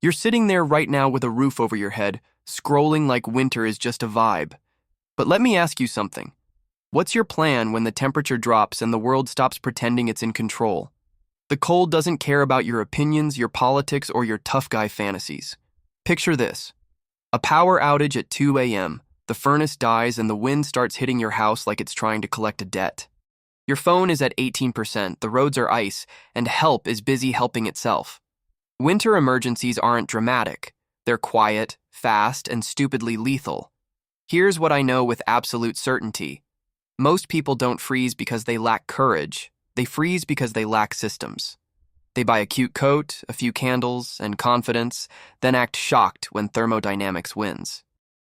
You're sitting there right now with a roof over your head, scrolling like winter is just a vibe. But let me ask you something. What's your plan when the temperature drops and the world stops pretending it's in control? The cold doesn't care about your opinions, your politics, or your tough guy fantasies. Picture this. A power outage at 2 a.m., the furnace dies and the wind starts hitting your house like it's trying to collect a debt. Your phone is at 18%, the roads are ice, and help is busy helping itself. Winter emergencies aren't dramatic. They're quiet, fast, and stupidly lethal. Here's what I know with absolute certainty. Most people don't freeze because they lack courage. They freeze because they lack systems. They buy a cute coat, a few candles, and confidence, then act shocked when thermodynamics wins.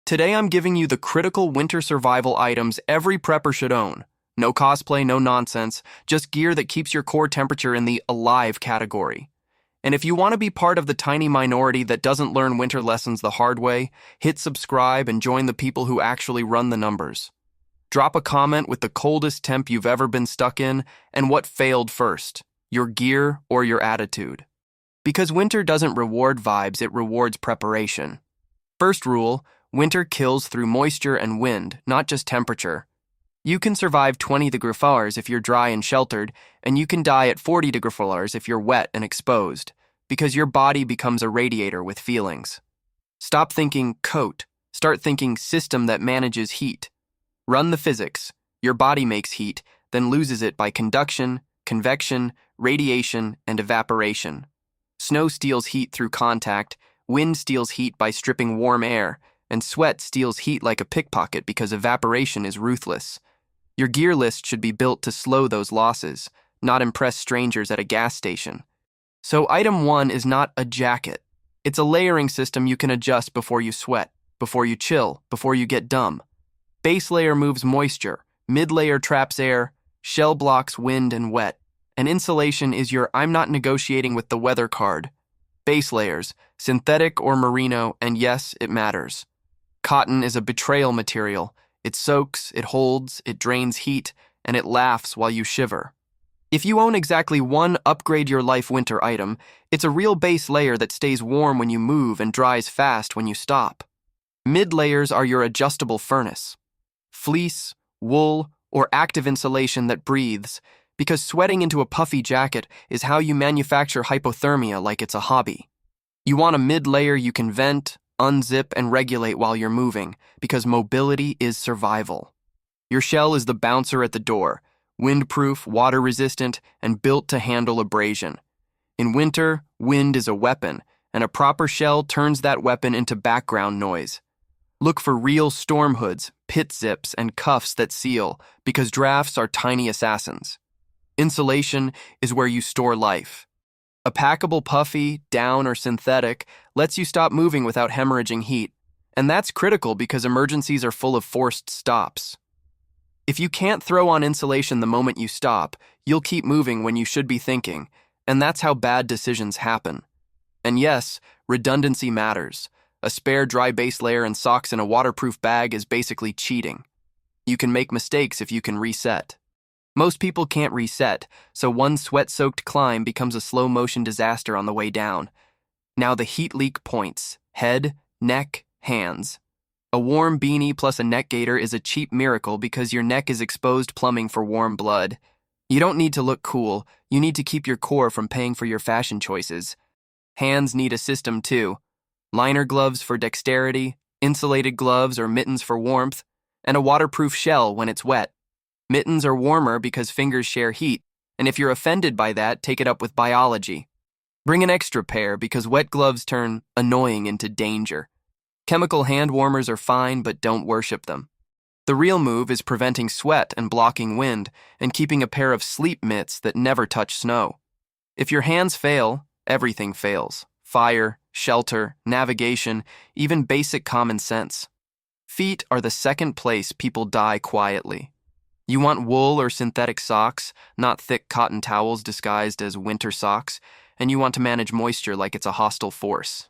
Today I'm giving you the critical winter survival items every prepper should own. No cosplay, no nonsense, just gear that keeps your core temperature in the alive category. And if you want to be part of the tiny minority that doesn't learn winter lessons the hard way, hit subscribe and join the people who actually run the numbers. Drop a comment with the coldest temp you've ever been stuck in and what failed first, your gear or your attitude. Because winter doesn't reward vibes, it rewards preparation. First rule, winter kills through moisture and wind, not just temperature. You can survive 20 degrees Fahrenheit if you're dry and sheltered, and you can die at 40 degrees Fahrenheit if you're wet and exposed, because your body becomes a radiator with feelings. Stop thinking coat. Start thinking system that manages heat. Run the physics. Your body makes heat, then loses it by conduction, convection, radiation, and evaporation. Snow steals heat through contact, wind steals heat by stripping warm air, and sweat steals heat like a pickpocket because evaporation is ruthless. Your gear list should be built to slow those losses, not impress strangers at a gas station. So item 1 is not a jacket. It's a layering system you can adjust before you sweat, before you chill, before you get dumb. Base layer moves moisture, mid-layer traps air, shell blocks wind and wet, and insulation is your I'm not negotiating with the weather card. Base layers, synthetic or merino, and yes, it matters. Cotton is a betrayal material. It soaks, it holds, it drains heat, and it laughs while you shiver. If you own exactly one upgrade your life winter item, it's a real base layer that stays warm when you move and dries fast when you stop. Mid-layers are your adjustable furnace. Fleece, wool, or active insulation that breathes, because sweating into a puffy jacket is how you manufacture hypothermia like it's a hobby. You want a mid-layer you can vent, unzip, and regulate while you're moving, because mobility is survival. Your shell is the bouncer at the door, windproof, water-resistant, and built to handle abrasion. In winter, wind is a weapon, and a proper shell turns that weapon into background noise. Look for real storm hoods, pit zips, and cuffs that seal, because drafts are tiny assassins. Insulation is where you store life. A packable puffy, down, or synthetic lets you stop moving without hemorrhaging heat, and that's critical because emergencies are full of forced stops. If you can't throw on insulation the moment you stop, you'll keep moving when you should be thinking, and that's how bad decisions happen. And yes, redundancy matters. A spare dry base layer and socks in a waterproof bag is basically cheating. You can make mistakes if you can reset. Most people can't reset, so one sweat-soaked climb becomes a slow-motion disaster on the way down. Now the heat leak points: head, neck, hands. A warm beanie plus a neck gaiter is a cheap miracle because your neck is exposed plumbing for warm blood. You don't need to look cool, you need to keep your core from paying for your fashion choices. Hands need a system too. Liner gloves for dexterity, insulated gloves or mittens for warmth, and a waterproof shell when it's wet. Mittens are warmer because fingers share heat, and if you're offended by that, take it up with biology. Bring an extra pair because wet gloves turn annoying into danger. Chemical hand warmers are fine, but don't worship them. The real move is preventing sweat and blocking wind, and keeping a pair of sleep mitts that never touch snow. If your hands fail, everything fails. Fire, shelter, navigation, even basic common sense. Feet are the second place people die quietly. You want wool or synthetic socks, not thick cotton towels disguised as winter socks, and you want to manage moisture like it's a hostile force.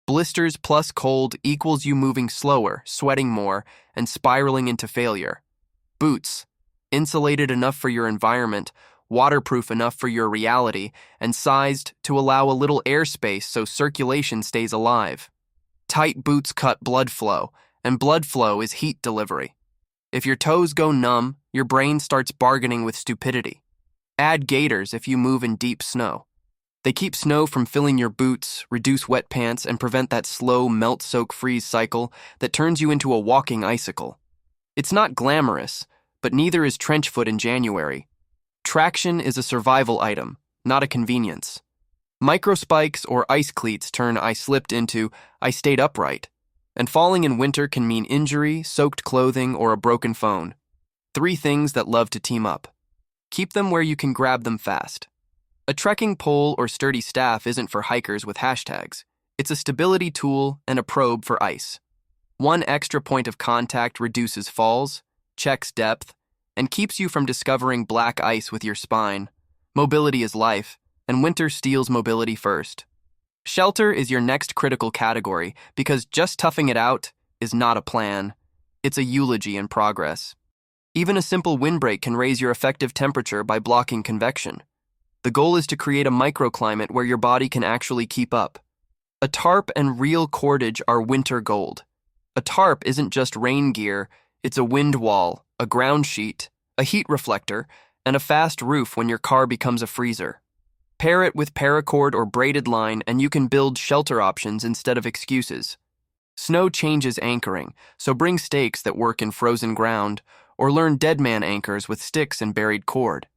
Blisters plus cold equals you moving slower, sweating more, and spiraling into failure. Boots, insulated enough for your environment, waterproof enough for your reality, and sized to allow a little airspace so circulation stays alive. Tight boots cut blood flow, and blood flow is heat delivery. If your toes go numb, your brain starts bargaining with stupidity. Add gaiters if you move in deep snow. They keep snow from filling your boots, reduce wet pants, and prevent that slow melt-soak-freeze cycle that turns you into a walking icicle. It's not glamorous, but neither is trench foot in January. Traction is a survival item, not a convenience. Microspikes or ice cleats turn "I slipped" into "I stayed upright." And falling in winter can mean injury, soaked clothing, or a broken phone. 3 things that love to team up. Keep them where you can grab them fast. A trekking pole or sturdy staff isn't for hikers with hashtags. It's a stability tool and a probe for ice. One extra point of contact reduces falls, checks depth, and keeps you from discovering black ice with your spine. Mobility is life, and winter steals mobility first. Shelter is your next critical category because just toughing it out is not a plan. It's a eulogy in progress. Even a simple windbreak can raise your effective temperature by blocking convection. The goal is to create a microclimate where your body can actually keep up. A tarp and real cordage are winter gold. A tarp isn't just rain gear, it's a wind wall, a ground sheet, a heat reflector, and a fast roof when your car becomes a freezer. Pair it with paracord or braided line and you can build shelter options instead of excuses. Snow changes anchoring, so bring stakes that work in frozen ground, or learn deadman anchors with sticks and buried cord.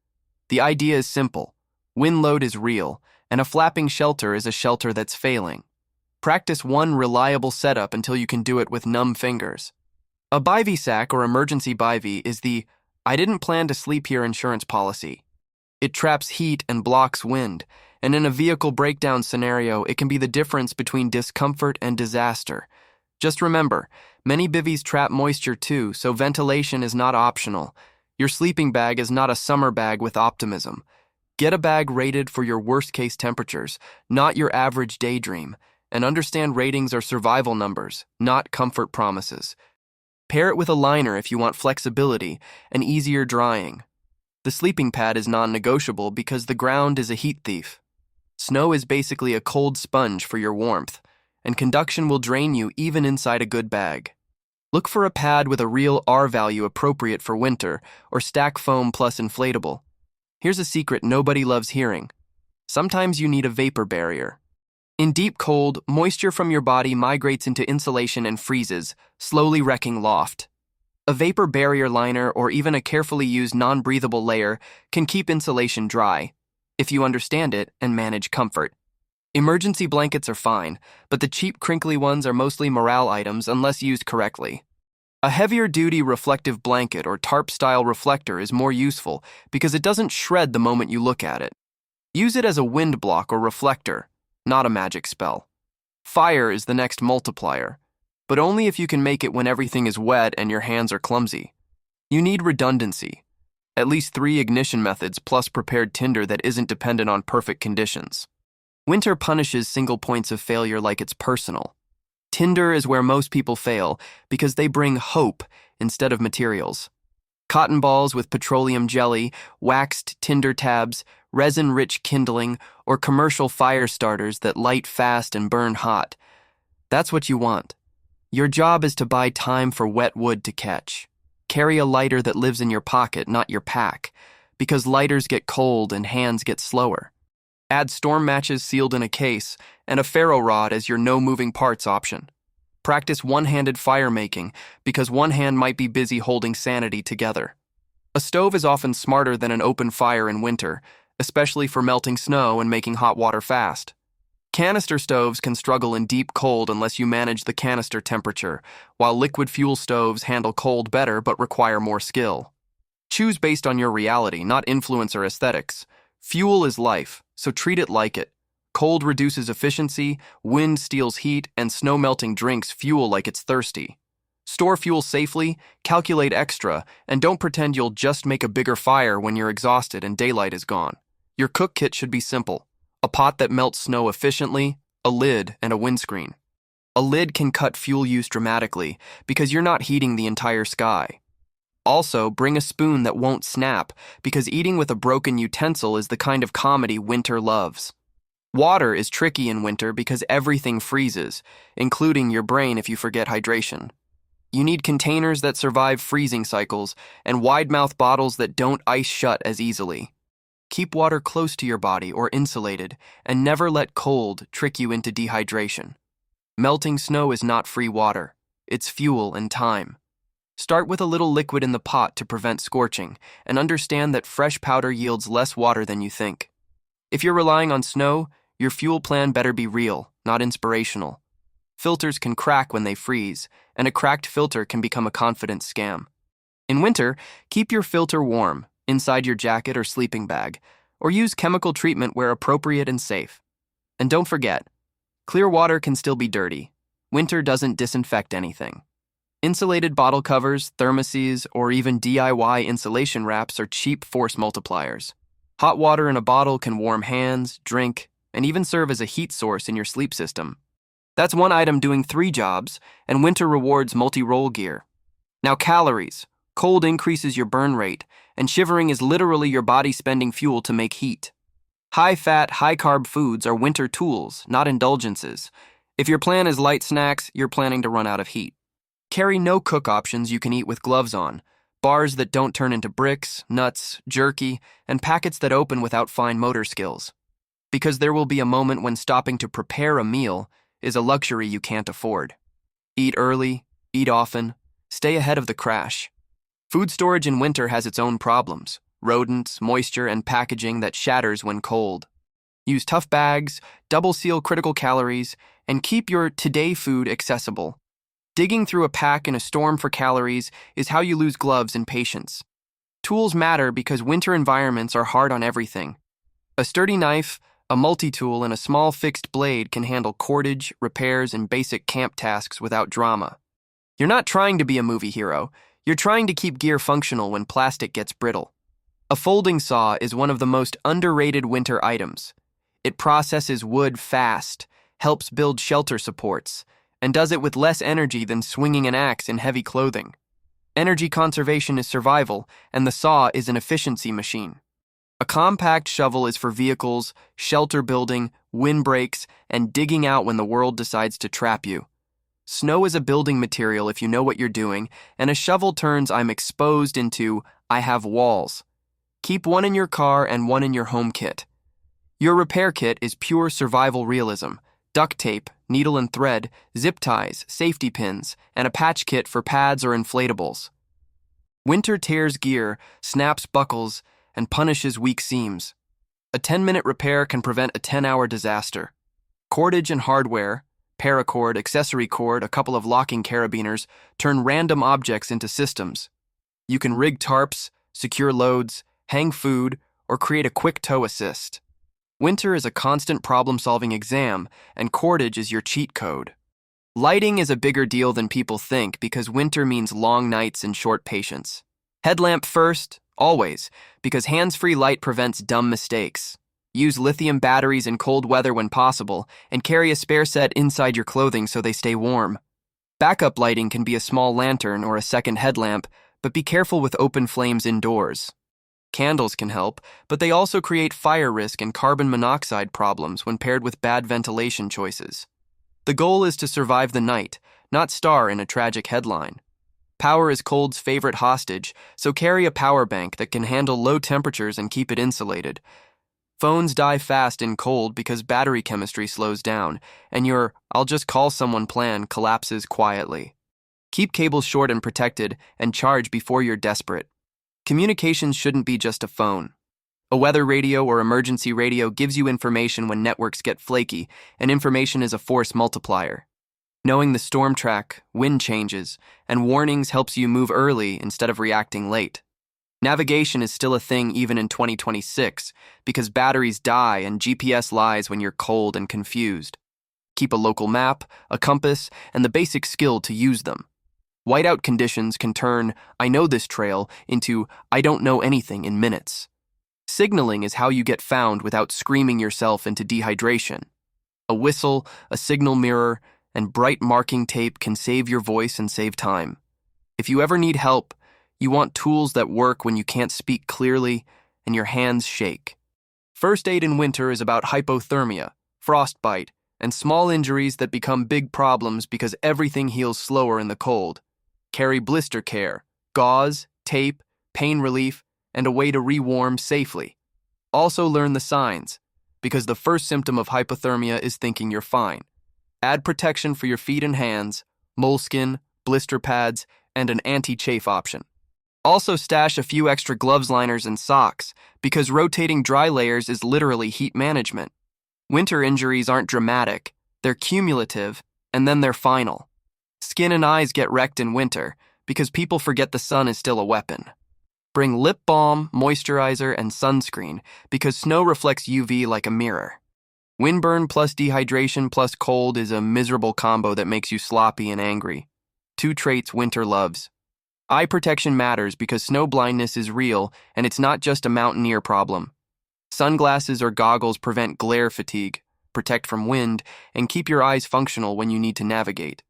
The idea is simple. Wind load is real, and a flapping shelter is a shelter that's failing. Practice one reliable setup until you can do it with numb fingers. A bivy sack or emergency bivy is the "I didn't plan to sleep here" insurance policy. It traps heat and blocks wind, and in a vehicle breakdown scenario, it can be the difference between discomfort and disaster. Just remember, many bivvies trap moisture too, so ventilation is not optional. Your sleeping bag is not a summer bag with optimism. Get a bag rated for your worst-case temperatures, not your average daydream, and understand ratings are survival numbers, not comfort promises. Pair it with a liner if you want flexibility and easier drying. The sleeping pad is non-negotiable because the ground is a heat thief. Snow is basically a cold sponge for your warmth, and conduction will drain you even inside a good bag. Look for a pad with a real R value appropriate for winter, or stack foam plus inflatable. Here's a secret nobody loves hearing. Sometimes you need a vapor barrier. In deep cold, moisture from your body migrates into insulation and freezes, slowly wrecking loft. A vapor barrier liner or even a carefully used non-breathable layer can keep insulation dry, if you understand it and manage comfort. Emergency blankets are fine, but the cheap crinkly ones are mostly morale items unless used correctly. A heavier-duty reflective blanket or tarp-style reflector is more useful because it doesn't shred the moment you look at it. Use it as a wind block or reflector, not a magic spell. Fire is the next multiplier, but only if you can make it when everything is wet and your hands are clumsy. You need redundancy, at least 3 ignition methods plus prepared tinder that isn't dependent on perfect conditions. Winter punishes single points of failure like it's personal. Tinder is where most people fail because they bring hope instead of materials. Cotton balls with petroleum jelly, waxed tinder tabs, resin-rich kindling, or commercial fire starters that light fast and burn hot. That's what you want. Your job is to buy time for wet wood to catch. Carry a lighter that lives in your pocket, not your pack, because lighters get cold and hands get slower. Add storm matches sealed in a case and a ferro rod as your no moving parts option. Practice one-handed fire making because one hand might be busy holding sanity together. A stove is often smarter than an open fire in winter, especially for melting snow and making hot water fast. Canister stoves can struggle in deep cold unless you manage the canister temperature, while liquid fuel stoves handle cold better but require more skill. Choose based on your reality, not influencer aesthetics. Fuel is life, so treat it like it. Cold reduces efficiency, wind steals heat, and snow-melting drinks fuel like it's thirsty. Store fuel safely, calculate extra, and don't pretend you'll just make a bigger fire when you're exhausted and daylight is gone. Your cook kit should be simple. A pot that melts snow efficiently, a lid, and a windscreen. A lid can cut fuel use dramatically because you're not heating the entire sky. Also, bring a spoon that won't snap, because eating with a broken utensil is the kind of comedy winter loves. Water is tricky in winter because everything freezes, including your brain if you forget hydration. You need containers that survive freezing cycles and wide-mouth bottles that don't ice shut as easily. Keep water close to your body or insulated, and never let cold trick you into dehydration. Melting snow is not free water. It's fuel and time. Start with a little liquid in the pot to prevent scorching, and understand that fresh powder yields less water than you think. If you're relying on snow, your fuel plan better be real, not inspirational. Filters can crack when they freeze, and a cracked filter can become a confidence scam. In winter, keep your filter warm, inside your jacket or sleeping bag, or use chemical treatment where appropriate and safe. And don't forget, clear water can still be dirty. Winter doesn't disinfect anything. Insulated bottle covers, thermoses, or even DIY insulation wraps are cheap force multipliers. Hot water in a bottle can warm hands, drink, and even serve as a heat source in your sleep system. That's one item doing 3 jobs, and winter rewards multi-role gear. Now calories. Cold increases your burn rate, and shivering is literally your body spending fuel to make heat. High-fat, high-carb foods are winter tools, not indulgences. If your plan is light snacks, you're planning to run out of heat. Carry no-cook options you can eat with gloves on, bars that don't turn into bricks, nuts, jerky, and packets that open without fine motor skills. Because there will be a moment when stopping to prepare a meal is a luxury you can't afford. Eat early, eat often, stay ahead of the crash. Food storage in winter has its own problems: rodents, moisture, and packaging that shatters when cold. Use tough bags, double seal critical calories, and keep your today food accessible. Digging through a pack in a storm for calories is how you lose gloves and patience. Tools matter because winter environments are hard on everything. A sturdy knife, a multi-tool, and a small fixed blade can handle cordage, repairs, and basic camp tasks without drama. You're not trying to be a movie hero. You're trying to keep gear functional when plastic gets brittle. A folding saw is one of the most underrated winter items. It processes wood fast, helps build shelter supports, and does it with less energy than swinging an axe in heavy clothing. Energy conservation is survival, and the saw is an efficiency machine. A compact shovel is for vehicles, shelter building, windbreaks, and digging out when the world decides to trap you. Snow is a building material if you know what you're doing, and a shovel turns "I'm exposed" into "I have walls." Keep one in your car and one in your home kit. Your repair kit is pure survival realism: duct tape, needle and thread, zip ties, safety pins, and a patch kit for pads or inflatables. Winter tears gear, snaps buckles, and punishes weak seams. A 10-minute repair can prevent a 10-hour disaster. Cordage and hardware, paracord, accessory cord, a couple of locking carabiners, turn random objects into systems. You can rig tarps, secure loads, hang food, or create a quick tow assist. Winter is a constant problem-solving exam, and cordage is your cheat code. Lighting is a bigger deal than people think because winter means long nights and short patience. Headlamp first, always, because hands-free light prevents dumb mistakes. Use lithium batteries in cold weather when possible, and carry a spare set inside your clothing so they stay warm. Backup lighting can be a small lantern or a second headlamp, but be careful with open flames indoors. Candles can help, but they also create fire risk and carbon monoxide problems when paired with bad ventilation choices. The goal is to survive the night, not star in a tragic headline. Power is cold's favorite hostage, so carry a power bank that can handle low temperatures and keep it insulated. Phones die fast in cold because battery chemistry slows down, and your "I'll just call someone" plan collapses quietly. Keep cables short and protected, and charge before you're desperate. Communications shouldn't be just a phone. A weather radio or emergency radio gives you information when networks get flaky, and information is a force multiplier. Knowing the storm track, wind changes, and warnings helps you move early instead of reacting late. Navigation is still a thing even in 2026 because batteries die and GPS lies when you're cold and confused. Keep a local map, a compass, and the basic skill to use them. Whiteout conditions can turn "I know this trail" into "I don't know anything" in minutes. Signaling is how you get found without screaming yourself into dehydration. A whistle, a signal mirror, and bright marking tape can save your voice and save time. If you ever need help, You want tools that work when you can't speak clearly and your hands shake. First aid in winter is about hypothermia, frostbite, and small injuries that become big problems because everything heals slower in the cold. Carry blister care, gauze, tape, pain relief, and a way to rewarm safely. Also learn the signs, because the first symptom of hypothermia is thinking you're fine. Add protection for your feet and hands, moleskin, blister pads, and an anti-chafe option. Also stash a few extra gloves liners and socks, because rotating dry layers is literally heat management. Winter injuries aren't dramatic, they're cumulative, and then they're final. Skin and eyes get wrecked in winter, because people forget the sun is still a weapon. Bring lip balm, moisturizer, and sunscreen, because snow reflects UV like a mirror. Windburn plus dehydration plus cold is a miserable combo that makes you sloppy and angry. 2 traits winter loves. Eye protection matters because snow blindness is real, and it's not just a mountaineer problem. Sunglasses or goggles prevent glare fatigue, protect from wind, and keep your eyes functional when you need to navigate.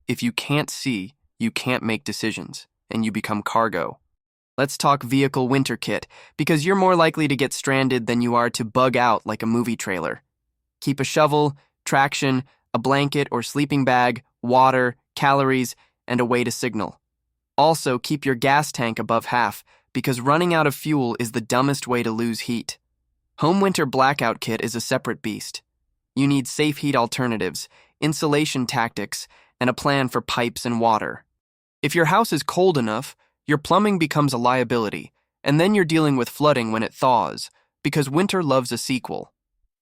If you can't see, you can't make decisions, and you become cargo. Let's talk vehicle winter kit, because you're more likely to get stranded than you are to bug out like a movie trailer. Keep a shovel, traction, a blanket or sleeping bag, water, calories, and a way to signal. Also, keep your gas tank above half, because running out of fuel is the dumbest way to lose heat. Home winter blackout kit is a separate beast. You need safe heat alternatives, insulation tactics, and a plan for pipes and water. If your house is cold enough, your plumbing becomes a liability, and then you're dealing with flooding when it thaws, because winter loves a sequel.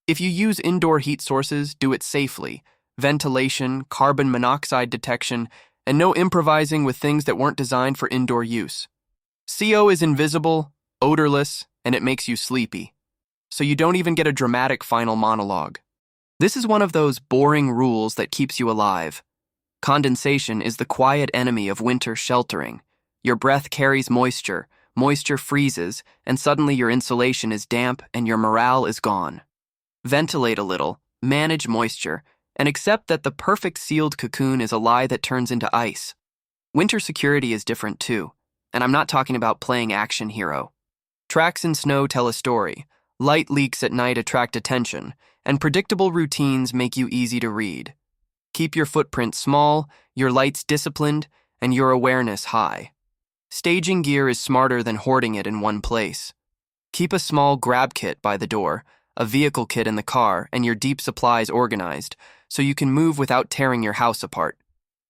If you use indoor heat sources, do it safely. Ventilation, carbon monoxide detection, and no improvising with things that weren't designed for indoor use. CO is invisible, odorless, and it makes you sleepy. So you don't even get a dramatic final monologue. This is one of those boring rules that keeps you alive. Condensation is the quiet enemy of winter sheltering. Your breath carries moisture, moisture freezes, and suddenly your insulation is damp and your morale is gone. Ventilate a little, manage moisture, and accept that the perfect sealed cocoon is a lie that turns into ice. Winter security is different too, and I'm not talking about playing action hero. Tracks in snow tell a story, light leaks at night attract attention, and predictable routines make you easy to read. Keep your footprint small, your lights disciplined, and your awareness high. Staging gear is smarter than hoarding it in one place. Keep a small grab kit by the door, a vehicle kit in the car, and your deep supplies organized, so you can move without tearing your house apart.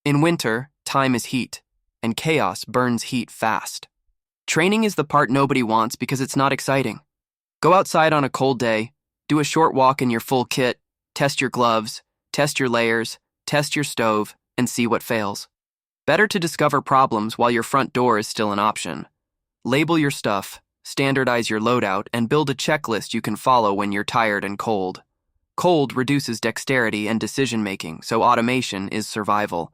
In winter, time is heat, and chaos burns heat fast. Training is the part nobody wants because it's not exciting. Go outside on a cold day, do a short walk in your full kit, test your gloves, test your layers, test your stove, and see what fails. Better to discover problems while your front door is still an option. Label your stuff, standardize your loadout, and build a checklist you can follow when you're tired and cold. Cold reduces dexterity and decision-making, so automation is survival.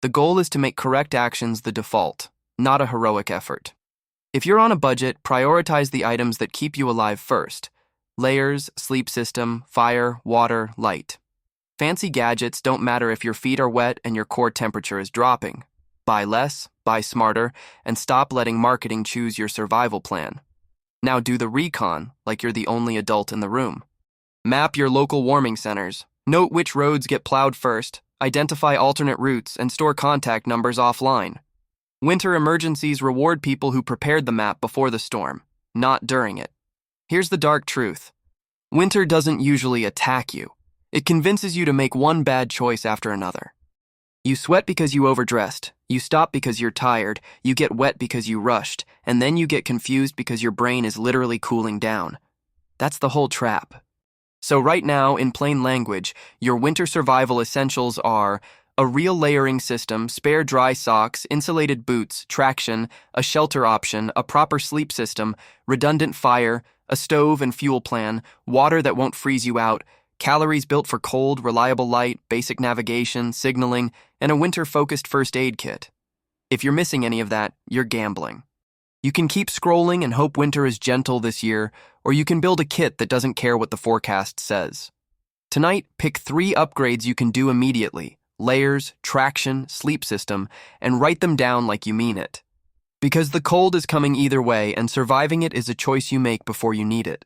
The goal is to make correct actions the default, not a heroic effort. If you're on a budget, prioritize the items that keep you alive first. Layers, sleep system, fire, water, light. Fancy gadgets don't matter if your feet are wet and your core temperature is dropping. Buy less, buy smarter, and stop letting marketing choose your survival plan. Now do the recon like you're the only adult in the room. Map your local warming centers. Note which roads get plowed first, identify alternate routes, and store contact numbers offline. Winter emergencies reward people who prepared the map before the storm, not during it. Here's the dark truth. Winter doesn't usually attack you. It convinces you to make one bad choice after another. You sweat because you overdressed, you stop because you're tired, you get wet because you rushed, and then you get confused because your brain is literally cooling down. That's the whole trap. So right now, in plain language, your winter survival essentials are a real layering system, spare dry socks, insulated boots, traction, a shelter option, a proper sleep system, redundant fire, a stove and fuel plan, water that won't freeze you out, calories built for cold, reliable light, basic navigation, signaling, and a winter-focused first aid kit. If you're missing any of that, you're gambling. You can keep scrolling and hope winter is gentle this year, or you can build a kit that doesn't care what the forecast says. Tonight, pick 3 upgrades you can do immediately: layers, traction, sleep system, and write them down like you mean it. Because the cold is coming either way, and surviving it is a choice you make before you need it.